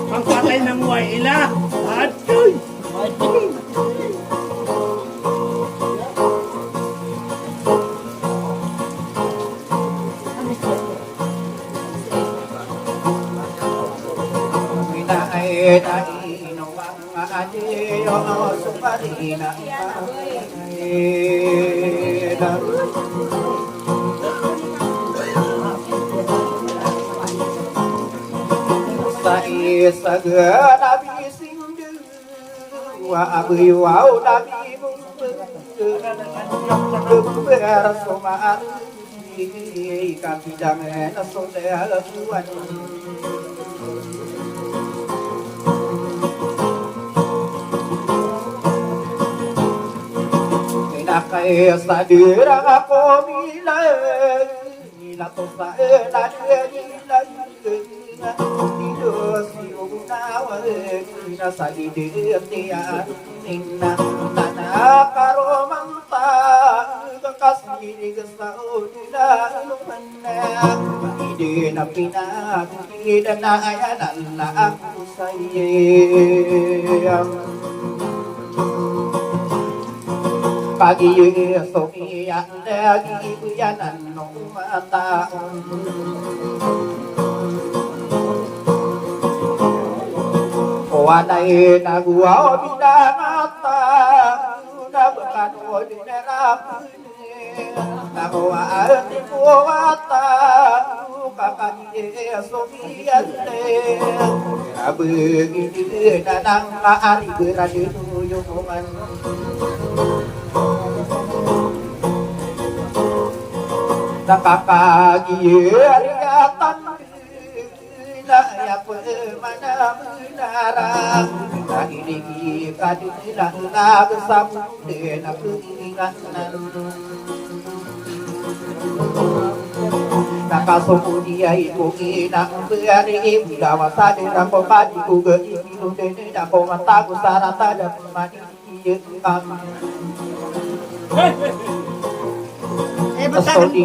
Pagpatay ng Waila. Adoy! Sagana bising wa abi wau nabi bersomar kami jangan saudara tuan nakai sadira aku mila mila to sa na mila Dios yunawa na sa idetian ninna nana karomanta kakasiri sa udila lumanna ide na pinakita na ayan na ako sa iyo pagi sofian lagi buyanan ng mataon Wanai nagua binata nabkano dinerap nagua arti kuata kakani sofian le abegi nanang ari berani tuyungan nakakagi ariatan ya mana menara ini kadilah bersama dengan keinginan nakasumu dia itu ina beri gawa sade rampo padi kuga itu dene dapo mata sarata dan mani am Sodi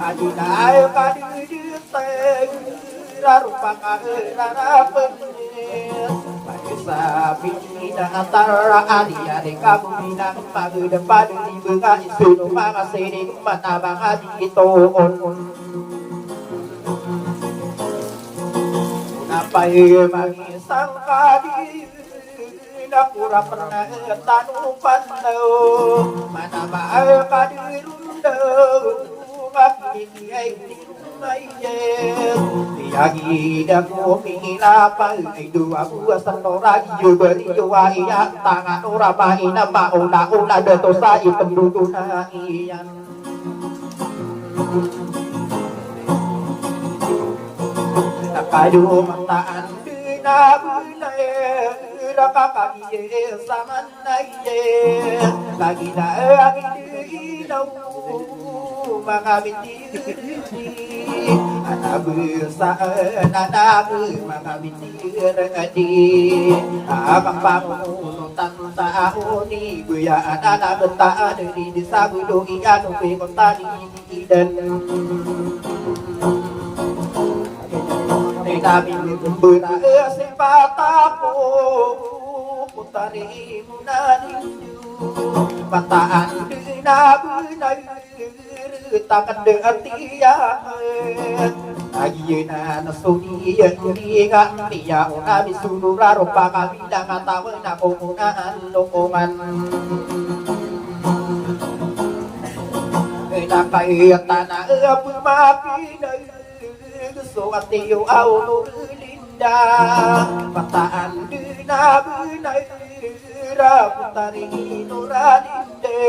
Adinai kadiri rupa Paisa pinina antara adia de kabina magu depan di bunga isu mama sini mata bang adi itu Napai magi sangkadi pura pernah tanu pandau mana bae kadirunda makini ai maye tiagi daku mila pai dua gua senora yu beri dua iya tangan ora maina mauna una de tosa item duduna iyan Nakadu mataan dina bulay Rakakaiye samanaiye Lagi na ilaw Mga bitiri Anabu saan anabu Mga bitiradi Abang pamunutan tao ni Guyaan anabentaan Di sabudo iyan Upi kontani idan Nabi benar sepataku putari munaninju mataan nabi takkan dertian ayena nasuni yang dia nabi surura rupa kami dengan tahu nak omongan lokongan nakay tanah pumapinay suwati yu au linda pataan dinabinay raputari nuradinde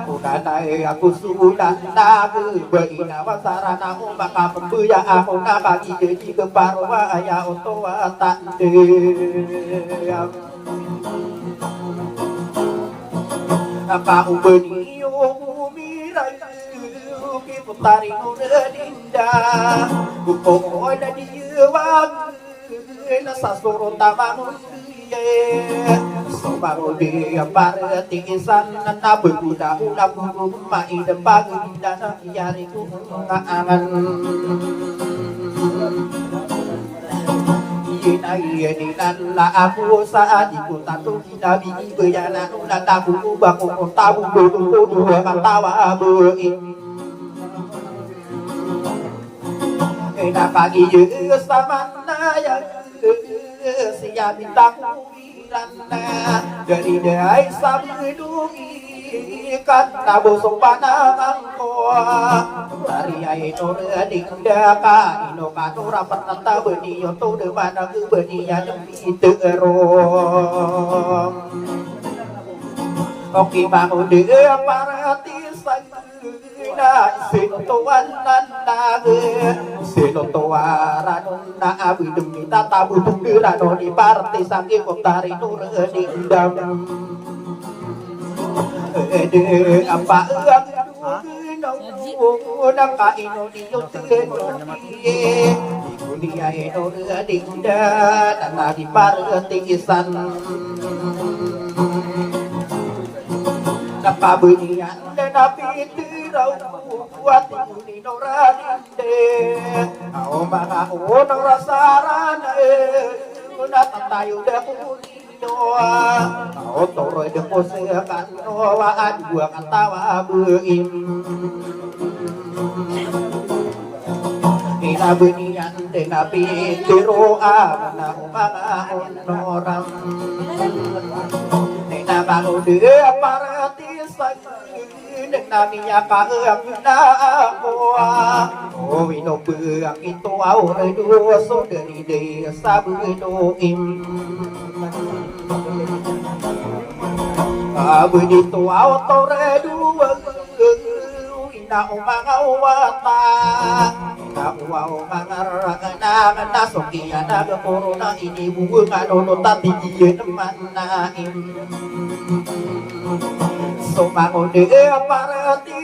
unanay aku sudah nagu beina wasarana maka pembuya aku nakaki jadi keparwa ya otoa tande apa ubeni umirai ki putari nuradinda upo na diwag na sasuro tamangun sobago dia parati isan na bebuda una burung mai de pagi dana yari ku ngaan ina ini la aku saat iku tatu nabi beyana na tabu baku tabu do katawa bein ina pagi ye samana ya siya bintang wirana dari dai sabdungi kan nabosong panangko dari ai no dinda ka ino kanura patata beni to de mana ku beni ya demi terong oki bangun de parati na sintuan nanaga sinutuaran na abidum kita tabu tunggiran di parti sangi kontari nur dingdam apa ang kaino niyo tiye dunia nur dingdam na di parti isan napabunian na napitiraw buat ini noralinde ao mga unang rasaran unatan tayo de punido ao toroy de posekan noaan gua katawa beim inabunian de napitiro na mga onoram nabango de parati namiya ka na ako o inopang ito au redo so dari de sabuno im abu dito au to redo ina umangawata ina uau mangarana na sokia na corona ini bunga no tati teman naim somango de parati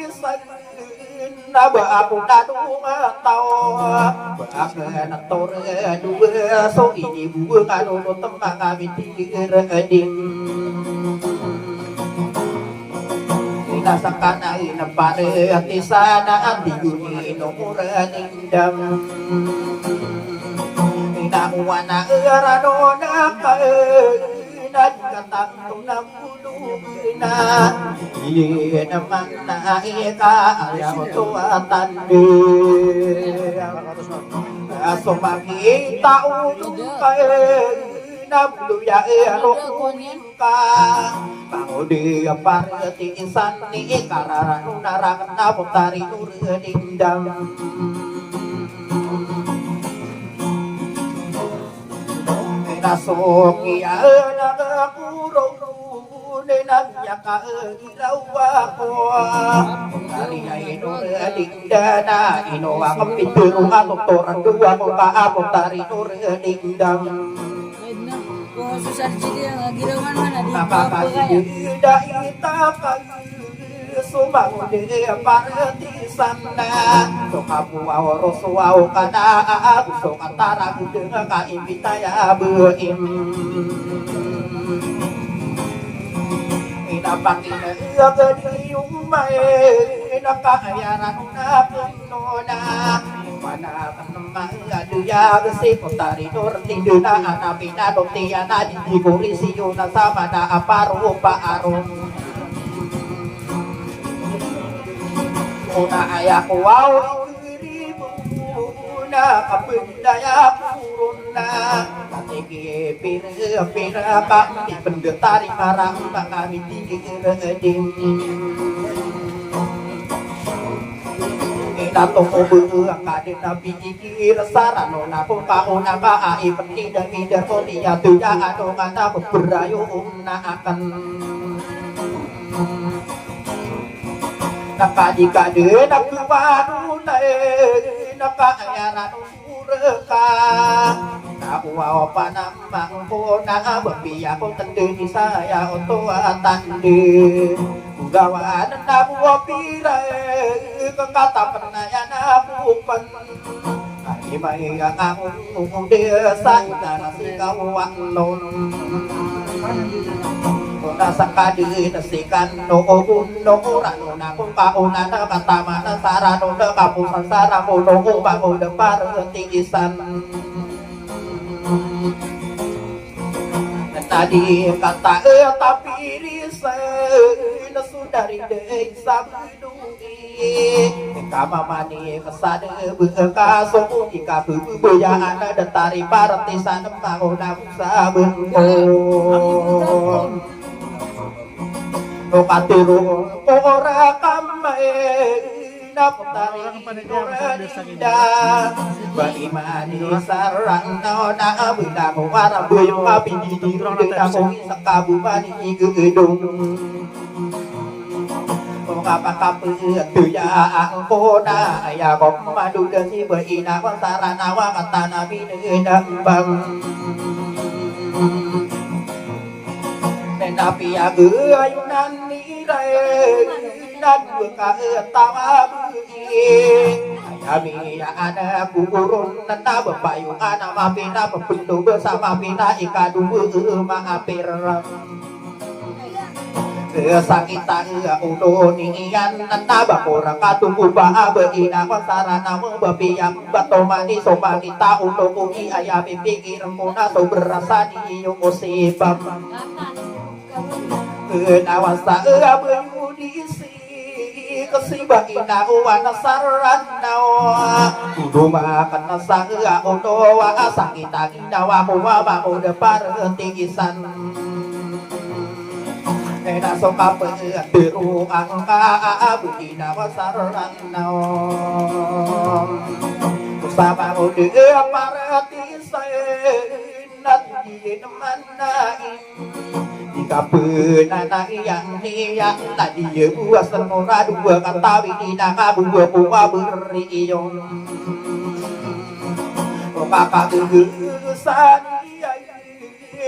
na ba aku nanu tao ba na tore dua so ini bunga no temang kami tireng nasakana ina parati sana andi guni no muradindam ina wana erano na katang na na iye naman na ika ayaw tuwatan aso makita ulungkay na buluya ka pangudi parati insan ni ikararano narangan na putari nuradindam nasoki na kurong nenanya ka ilaw ako dari ay nuradinda na inoa kapituro doktoran dua ko kaapon tari nuradindam susah jadi girawan mana di napakasida itakay sumangon de parati sana so kapuaw rosuaw kana so katara kude ka imbitaya beim inapakina gadi umay nakayaran na punona mana mga duya si kontari norti duna anapina doktiya na di kurisiyo na sama na aparo paaro una ayak wow na kapundaya puruna katiki pira kami pendetari marang kami tinggi redim datong ubeng kadin nabi ikir sarano na kung kauna ka ay pagtidang idar ko niya tuya ano nga na berayo na akan nakadikade nakuwano na nakayaran ureka nakuwaw pa namang ko na babiya ko tandi saya oto atandi gawa na nabuwa pira kekatapan na yan nabupan ay may ang desa na sigawan lon nasa kadin sikan no no rano na kung kauna na katama na sarano na kapusan saramo no bago na parang tigisan tadi kata tapiris na sudari de sabdui kama mani kasada kaso ika buyaan na tari partisan mau na sabun no katiro ora kamay naputari ora bagi mani sarang na abula ko para buyo kapindi ro na ko sa kabumani igedong o kapakapu tuya ko na ya ko madu desi beina ko sarana wa katana binedang bang napi ayunan nirai nan buka tawa bui ayami ada kurun nana bapayu ana mapina pepindu bersama pina ikadu maapir sakita udonian nana bakora katunggu ba beina wasarana babiyam batomani somanita udokungi ayami pikir muna so berasa di yukosibam nawasa abudisi kesibahina wana saranawa uduma kana sanga onowa sakita ginawa kuwa udah parentigisan ena soka peru angka abudina wasaranawa usama udah parentigisan nati namanain kapenana yang niang tadi ye buah senora dua kata bini nanga buah buah beriyong kakak gesani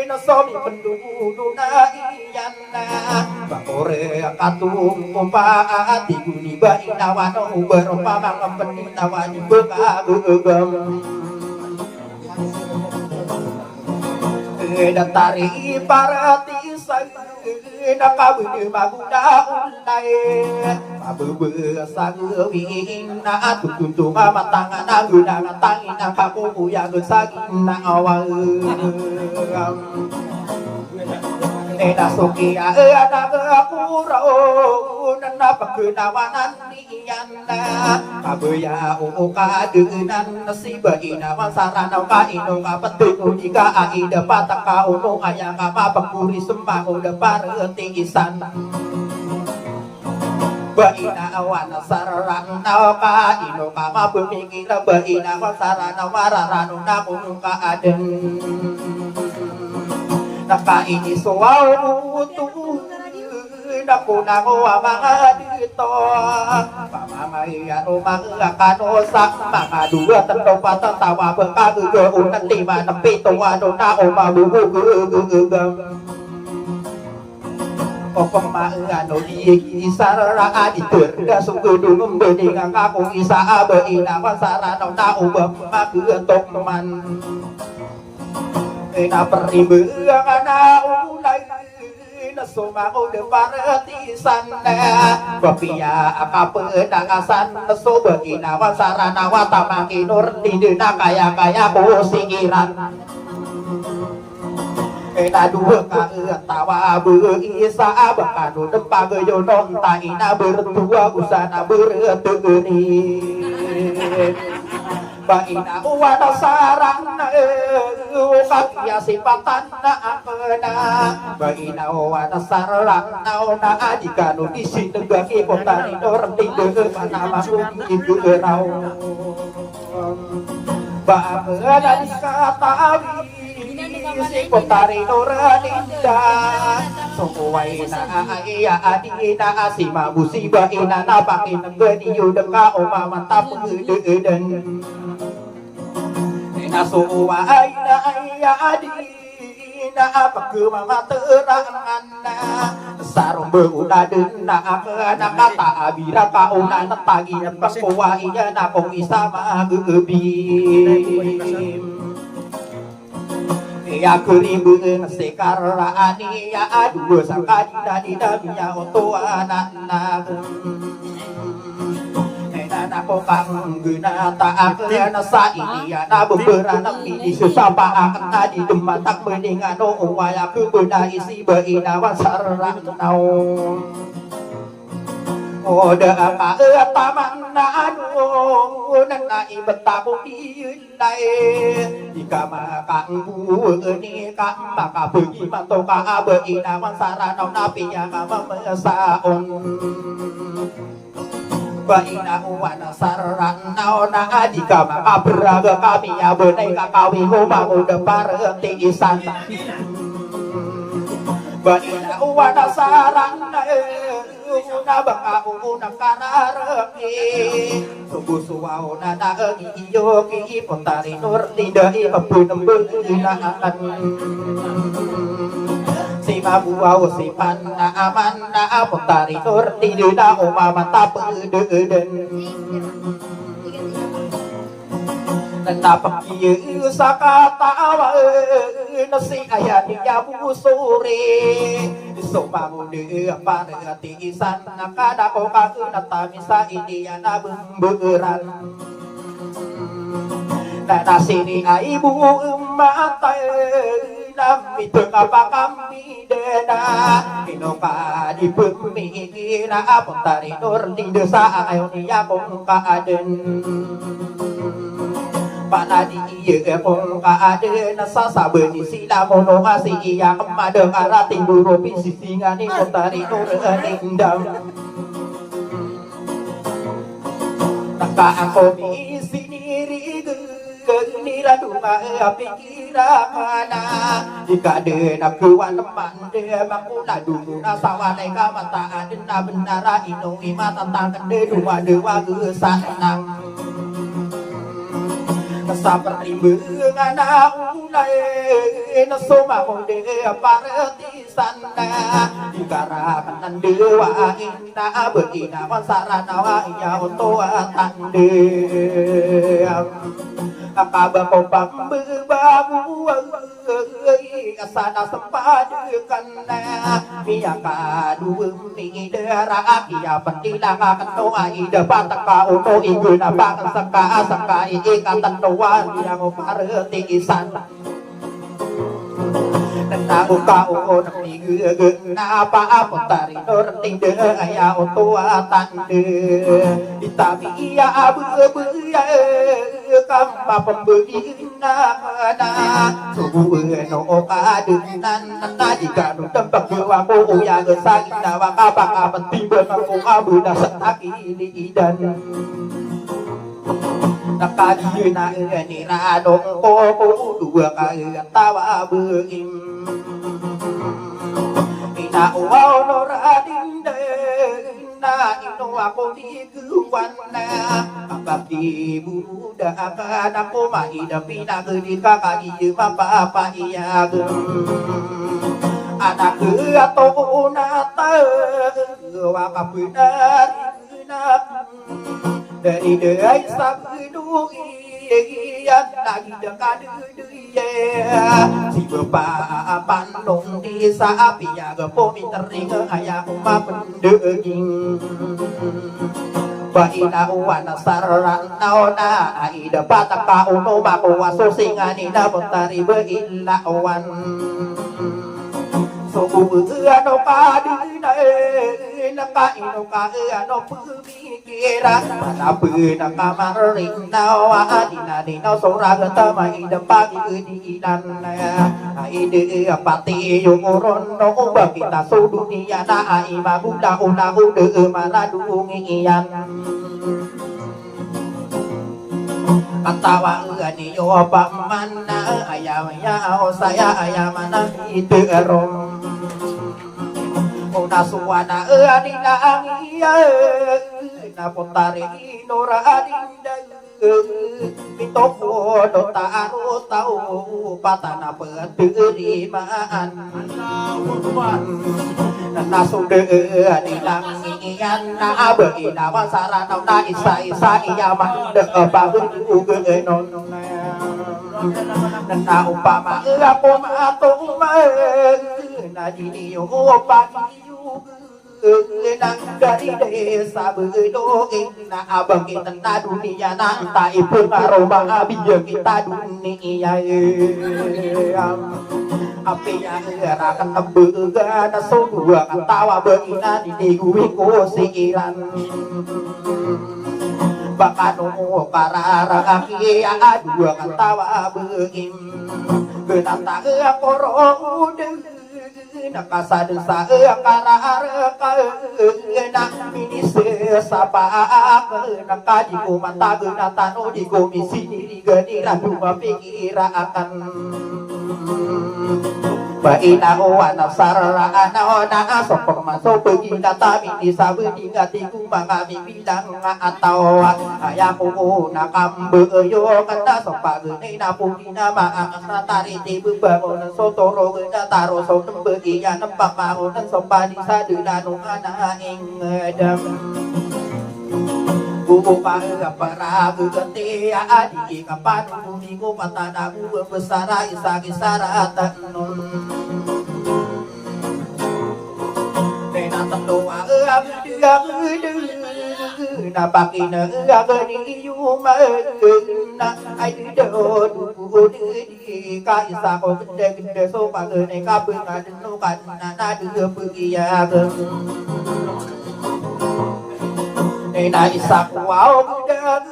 na somi pendudu na iyan na bakore katung kumpa tiguni baina wano berompa mang penina wani beka begem datari parati nakabudi maguda ulay mabebe sagawin na tutuntung matangan na guna tangin na kakukuya gusagin na awal nasukia nagakuraw napagkunawanan niyan na kabaya ukadunan nasibaina masaranaw kaino kapatid ika aida pataka uno kaya ka mapagpuri sumao da paratigisan baina awan sarang na kaino ka mapumingin na baina masaranaw mararano na kuno ka aden nakaini suwaw utuh naku naku mga dito pamamaya mga kanosa mga dua tento patatawa pagkagugaunan lima ng pito ano na umabugugugugugam o pamahano iisaraan iturga sugudung bening ang akong isa abain ang saranaw na ubang magutok man naperibang na ulay na sumako de paratisan na bapiya akapenangasan na sobagin na wasarana watamakinor hindi na kaya ko singiran nadua ka tawa beisa bakano depagayonon taina berdua usana bertegeri baina wana sarang kakia sipatan na apena baina wana sarang na adikanu isi negaki potari dorti de panama ibu rau baina dikatawi si potari doradinda Sukuway na iya adina asima musibah ina napakin gani yudaka umamantap eden Nasuway na iya adina apagmama terangan sarong beudadun na nakata abira kauna natagi pasuway na kong isama gebim ya keribun sekarani ya aduh sakadina dinamia untuk anak-anak nana ko kang guna tak akan sa ini ya na beberapa ini susapa akan adi dematak mendingan waya ku benda isi beina wasarang nau Oda apa taman na anu nana ibetaku ilai jika makang bu ini kang maka pergi mantu ka beina wasarana napi yang memesaon baina wana sarana na adika maka beraga kami ya benai kakawi mau depar tiisan baina wana sarana una baka una kanareki subuh suwau nana iyo ki potari nur tidak ibun benaan si mabuau si panna amanna potari nur tidak umama tapeden Kenapa kieu sakatawa nasi ayani yabu sore sopamu de parati isan nakada ko kakuna tamisa indiana bemberan nasini aibu mata nami tengapa kami dena inoka di pemikira potari nur di desa ayonia kong kaaden Panadi iya pun kaade nasa sabeni sila mono asi iya kemade arati buru pisi singani potari nurendam Taka aku misi niri genira duma pikiramana jika dena kuan teman de makuna dulu nasawane kamata adena benara inungi mata tangan de dua gesanang seperti bengan ulai nasoma mode partisan dikarakan dewa inna beina wasarana wa ya untuk tande akaba kopang bebabu asana sempadukan miyaka duwemi dera kia pendilang akan doa ida pataka uno iguna bang saka ikatan doa yang pareti isan Nana ukau nami gena apa tari nur tinde aya otua tande ditami iya abu ya kamba pembeli na subuh no kadunan nana jika nu tempat wamu ya gesang nawa apa penting bermaku abu dasaki di idan nakadi na ni na dong ko dua kali tawa beim ina wow no radinde na ino aku di kuan na abdi buda akan aku mai dapi na gedi kakak ieu apa iya anak atau nata wa kapunar dari deai sabdu iya lagi dekat dia si bapak pandong di sapi ya gepo mitering ayah umah pendeging baina wana sarana ona aida pataka uno bako waso singani na potari beila wan no padu na na kai no ka no pumikira na pu na kamarin na wa adina di no sora ta mai da pagi di dan ai de apati yo ron no ba kita so dunia na ai ma buda una ude mana dungian katawa ani yo pamana ayam ya saya ayamana itu rom una suwana ani na angia na potare nora adinda pitoko do taru tau patana peterimaan na sude ani langian na bagi na wasara na isa isa iya man de babu uge non na upama aku mato na dini yo pagi nang dari desa bedoing na abang kita na dunia na tak ibu aroma biar kita dunia api yang rakan tembega na sodua katawa begina di digui kosiran bakano karara aki adua katawa begim benata korong nakasa desa karara na ini sesapa nakaji ko mata guna tano di komisi di genira dua pikirakan baina wana sarara ana na sopor masuk pergi data mini sabu di ngatiku mangami bilang atau ayaku nakambe yo kata sopa gene na pungina ma tari tibu bangun sotoro gena taro so tembe ya nempak mau dan sopa di saduna no ana ing dam Buku para perahu ketia adi kapan bunyiku patana buku besar isa kisara tanun nena tandoa dia na pakina gani yuma na ai do di kaisa ko gede so pagene kapung adeno kan na dia pergi ya na isak wow budak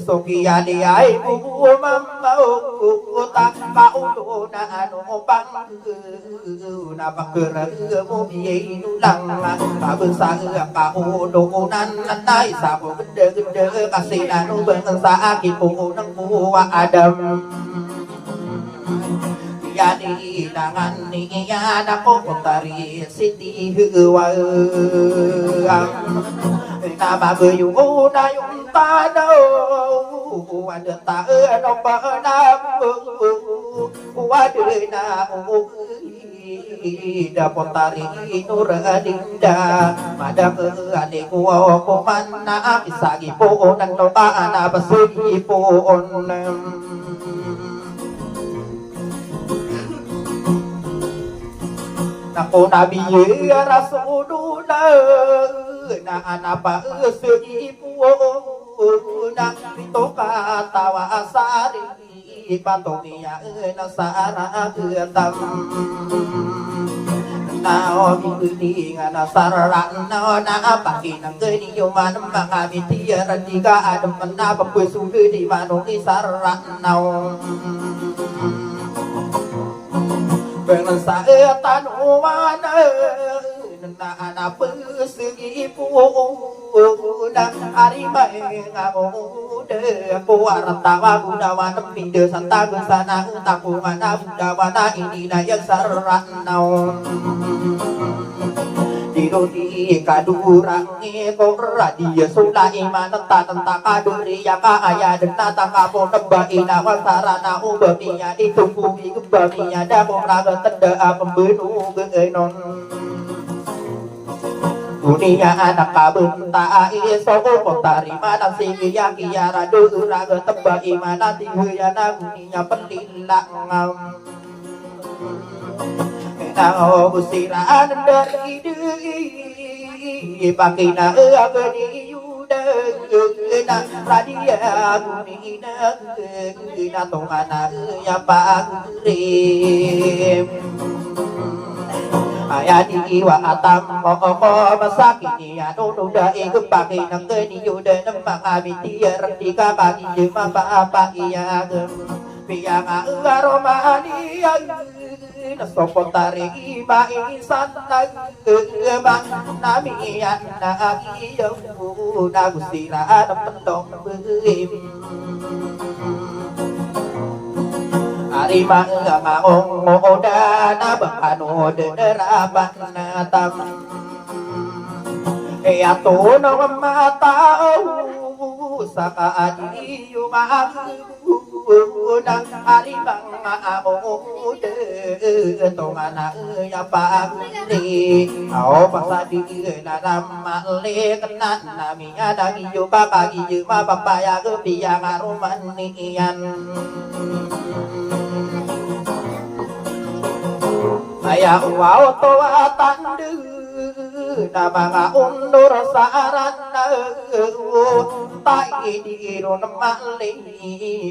sokia di ai bu mamau ta kau do na anu pang na bakera mo biye nulang ka besar kau do nan na isak gede kasih anu bangsa akipu nang buah adam yani dangan ni ada ko tari siti huwa na ba yu na yung ta do ada ta no pa na wa de na da potari nur adinda madam ade ko ko man na isagi po nan no ka na basugi po on Nako nabi rasuluna na anapa usugi puuna pitoka tawa asari patokia na sara tam na omili na sara na pakinang gani yuman mga bitiya radika adam na papusu di manong isara na Bang sa tanuan na anapusigi po na arimae nga ude po aratawa gunawa ng pindo sa tago sana utakungan na budawa na ininayag sa ranaw Dino di kadurang ko radia sula iman tanta kaduriya ka ayadan na takapo nabai na wasara na ubamiya itungkumi ubamiya da ko raga tanda pembunuh genon dunia anak kabenta iso ko tarima nang siya kiara do raga tebai mana tiya na dunia pendilang Nao busiraan dari diri pakina agani yuda na radia gumina na tongana ya pagrim ayani wa atam ko masakini anu nuda igepake nang keniyo dan mga bitiar di kakaki jema apa iya piyang aromani nasopon tari iba insan nagema nami anak iyo nagustira anong pendong beim Ari mga maong na bakano derapan natam ato ng matao sa kaadiyo ng ari mga maong itong anak yapang ni ao pasadi na ramalik na nami adang iyo kakagiyo mapapaya kepiyang aruman niyan Ayah wow toa tandu na mga undur saran na tai di ron mali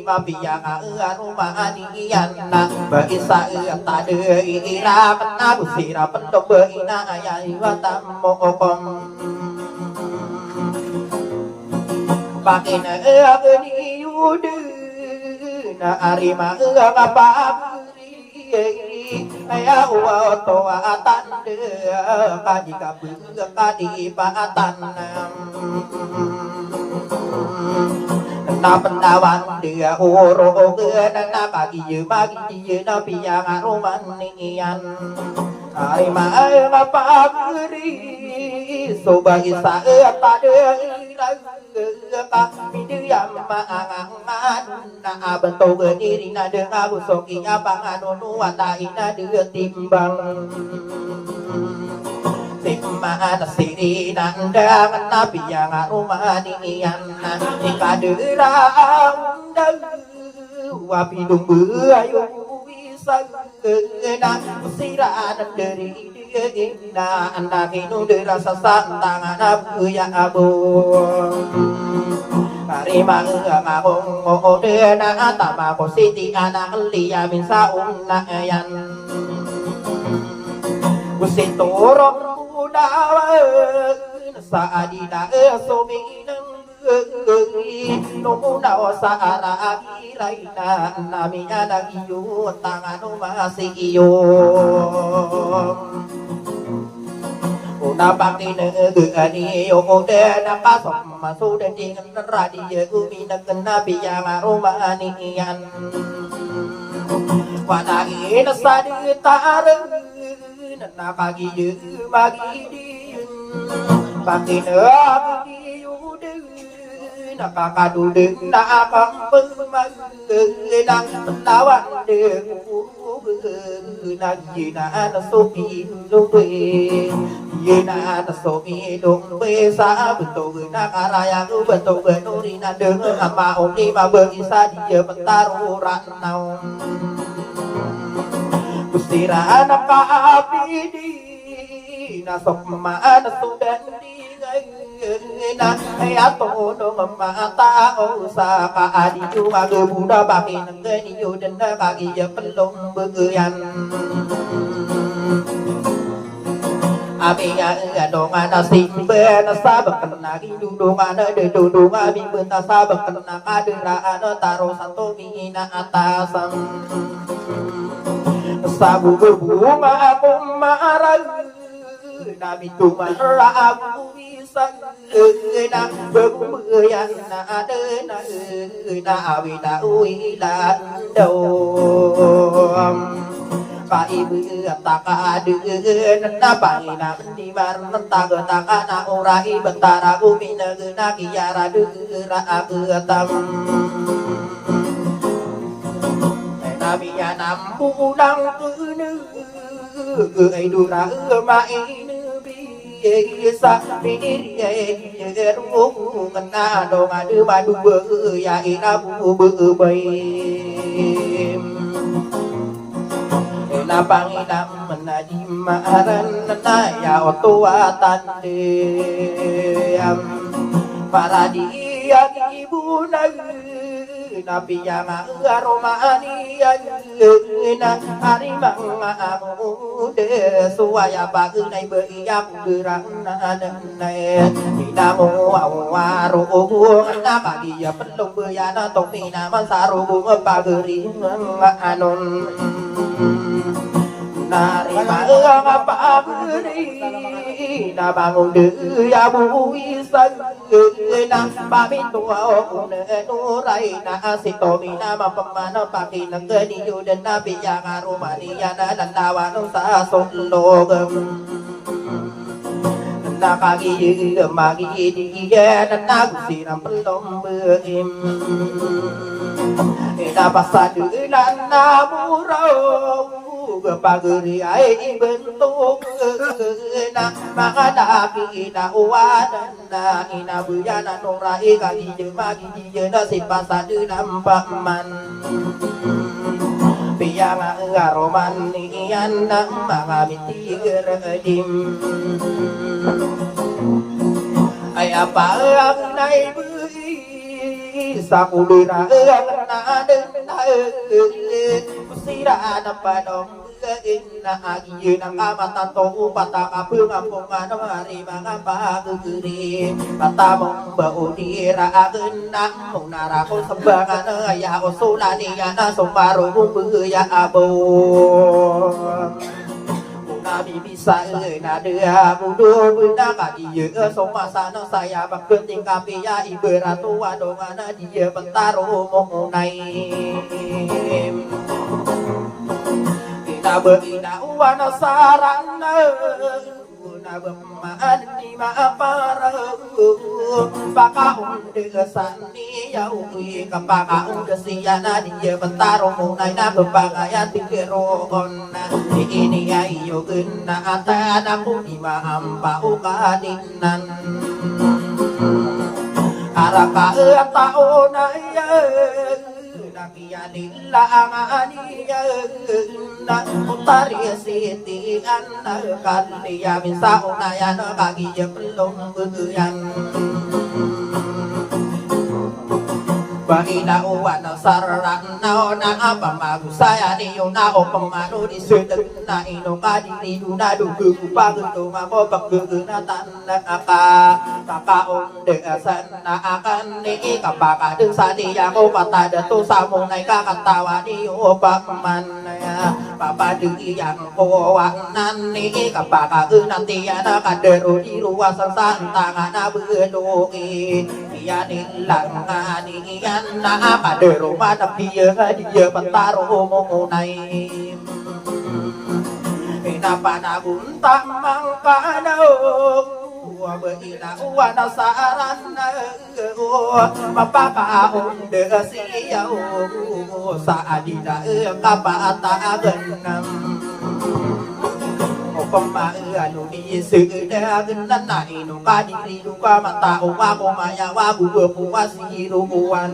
mabiyang arumanian na baisa tade ira na busira pendok beina ayah watam mokom pakin agni yudu na arima ngapap Ayah wa toa tande kaji kabung kadi paatan na pendawan dia uro na kaki bagi na piyang aruman nian ay maay mapagri so bagi sa tade Pidiyam maangan na abento diri na dengan busok iya panganon watai na timbang Timma siri nanda nabi yang rumah nian ikadera undang wapi dumbu ayu bisa na siranan dari na anak inu dirasa santangan abu ya abu Mari mangong ode na tama ko siti anak liya min saung na yan Usiturong unawan sa adina suminang Numunaw sa aragiray na namin nagiyo tangan umasi iyo Una pakinagani yung na kasong masudan dengan radiya uminag na biyang arumani yan Walain sa ditarang nakagiyo magidiyun Pakinagani yung nakakadudin na akang pagmaglang Lawan din Nagyinaan na sumilong Yena na sumilong sa bentog na karayang bentog nuri na dengan amaong lima berisa dia pentaruran naon Gustira na kaapidi na sokmaan na sudan na ay ato nung matao sa kaadiyo magabuda bakin ng ganiyo dan nakagiya pelong bagayan Abi nga donga na simbe na sabak na gidudunga na dedudunga bimbe na sabak na kaderaan taro santo mihina atasan Sabu berbunga akong maarag Nabi tumara aku bisa na berbuyan na ada na awi na uilan dom Paibu taka adeun na pangina di bar taka taka na urai bentara umina na kiara deura agetam Nabi ya nampulang kene ai dura mai Isa piniri ruh kena dong ada madu ya irabu bebaim na panginam menadi maran na ya otuatan dem para dia ibu Nabi yang aromani na arimang amude suaya bagunai beriak gerang nanai inamu awaru na bagi ya pelung beyana topi nama saru bageri anon nari apa beri na bangun de ya bu isang na pami tua une nurai na asitomi na mapamana paki ng ganiyo dan nabi yang arumaniya na landawan sa sondogam nakagi magi diya na nagusirang pelong beim inapasadulan na muraw pageri ay bentuk na mga daki na uwanan na inabuyan na nurai kagi magi na si pasadulan paman Piyang aroman niyan ng mga mitigeradim ay apa ang naibui sa kulira ang naden sira na panong na agiyo ng kamatan to upata kapung ang punga ng hari mga paguguri patamong baudira akin ng munara ko sa bangan ay ako sulaniya na sumaro mong buya abo Nabi bisa na dia mudo bunda kadiye somasa no saya bakting kapia iberatu adongana dia bentaro monai kita berina wana sarana na bemaan ni maapara pakaun desan ni yaui kapakaun kesiana dia bentaro monai na bepagaya tigeron ini ayo kena atan aku di mahampa ukadinan araka taon aya nakiya nila aniya na utari siti anna kaliya minsa unaya na kagiya pelong buyan Bahina uwan ng sararan na apa magusaya niyo na o pamano di sudan na ino kadiri na dugu pagdo mamo paggunatan na kakaon de asan na akan ni kapakadun sa niya ko patada to sa mong ay kakatawa niyo paman papadui yang kawanan ni kapakadunan tiya na kadero di ruwasan sa tangan na bedoki tiya nilang aniyan na kadero manap dia bentaro mongunay pinapanagunta mangkanaw Wabahina uwana saran mapakaon de siyaw sa adina kapatagan pemaano ni sedagan na ino kadiri ka matao ako mayawa buwasiruan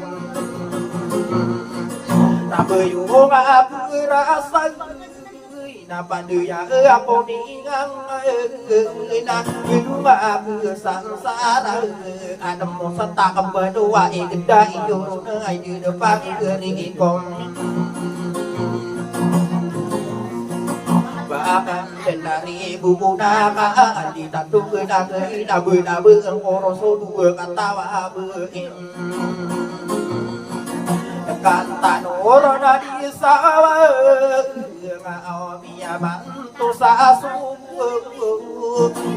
Nabayo nga perasan napanduya ako ningang na ilunga sansara anam mo sa takam badua igda iyo na ay dinapag gerigikong Bahkan dari bubu naka di tatu kenai nabu ang oroso dua katawa beim kanta noro di sawa ngao biya bantu sasu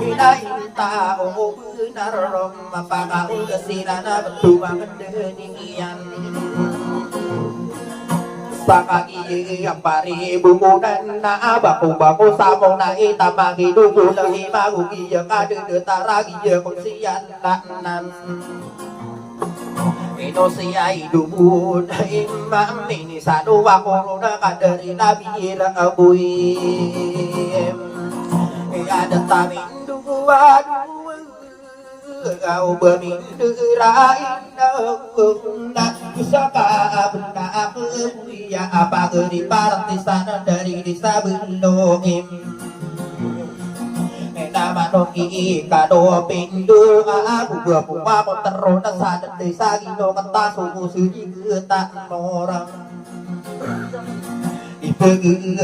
inainta o benar mapaka ugasirana betu banget denian Sakaki ang pari bumunan na bako samong na itamagi dugo lang imagugi ang adudutaragi ang siyan lanan Ino siya'y dugo na imamini sa duwa ko na kadari na bihira abuy Ada tamin dugo Kau berminderain na bisa kabena aku ya apa geri partisan dari desa Bendoim. Nena manungi kado pindu aku gua terona sadat desa gino kata suku suji ketak orang ibu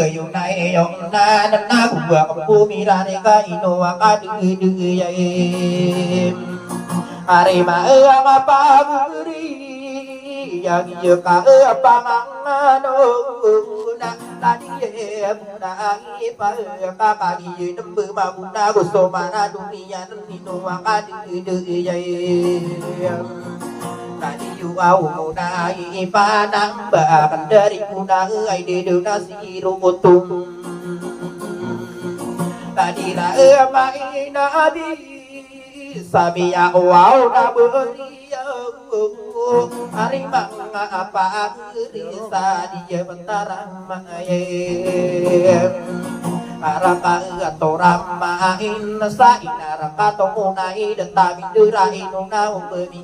yung nai yung nanan aku gua kembumi rane ka ino akadu yaim hari ma apa beri yang iyo ka pangangano na tadi muna ipa kakagi nembe maguna gusto mana dunia nino akadu yaim tadi au muna ipa nambakan dari muna ai de nasi rukutum tadi la mai nadi sabi aku au na beria hari manga apa risa dia bentara maye araka atorang main sa inaraka tomunai detabi derai nuna umbemi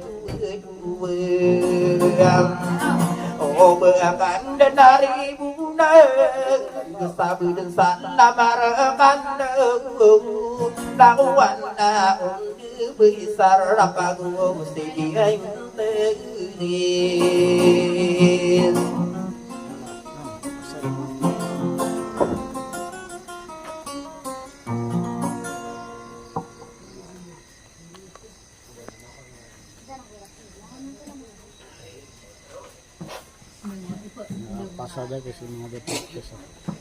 oh beakan dan dari buna sabu dan sana marakan lawan besar rakagu mesti diaing tegis pasada ke sini ada podcast.